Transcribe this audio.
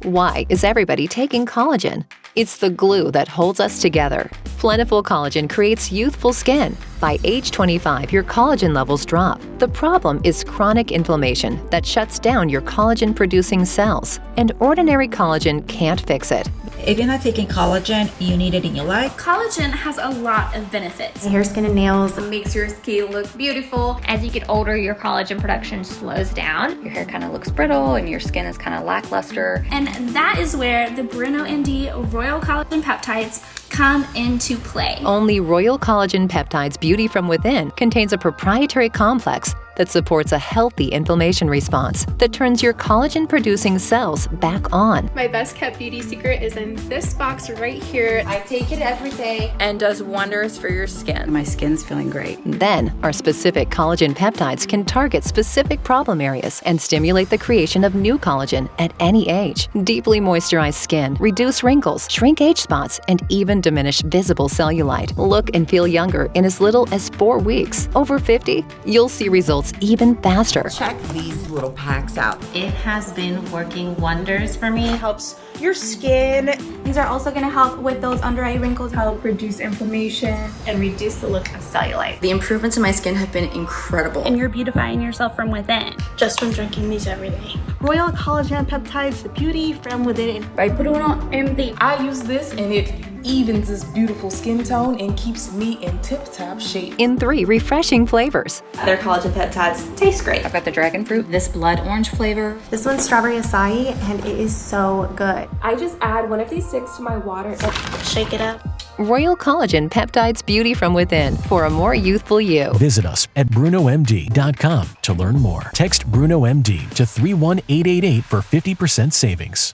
Why is everybody taking collagen? It's the glue that holds us together. Plentiful collagen creates youthful skin. By age 25, your collagen levels drop. The problem is chronic inflammation that shuts down your collagen-producing cells, and ordinary collagen can't fix it. If you're not taking collagen, you need it in your life. Collagen has a lot of benefits. Hair, skin, and nails. It makes your skin look beautiful. As you get older, your collagen production slows down. Your hair kind of looks brittle and your skin is kind of lackluster. And that is where the Bruno MD Royal Collagen Peptides come into play. Only Royal Collagen Peptides Beauty from Within contains a proprietary complex that supports a healthy inflammation response that turns your collagen-producing cells back on. My best kept beauty secret is in this box right here. I take it every day and does wonders for your skin. My skin's feeling great. Then, our specific collagen peptides can target specific problem areas and stimulate the creation of new collagen at any age. Deeply moisturize skin, reduce wrinkles, shrink age spots, and even diminish visible cellulite. Look and feel younger in as little as 4 weeks. Over 50, you'll see results even faster. Check these little packs out. It has been working wonders for me. It helps your skin. These are also going to help with those under eye wrinkles, Help reduce inflammation, And reduce the look of cellulite. The improvements in my skin have been incredible. and you're beautifying yourself from within. Just from drinking these every day. Royal Collagen Peptides Beauty from Within. By Bruno MD, I use this and it evens this beautiful skin tone and keeps me in tip-top shape. In 3 refreshing flavors. Their collagen peptides taste great. I've got the dragon fruit, this blood orange flavor. This one's strawberry acai, and it is so good. I just add one of these sticks to my water and Shake it up. Royal Collagen Peptides Beauty from Within for a more youthful you. Visit us at brunomd.com to learn more. Text BrunoMD to 31888 for 50% savings.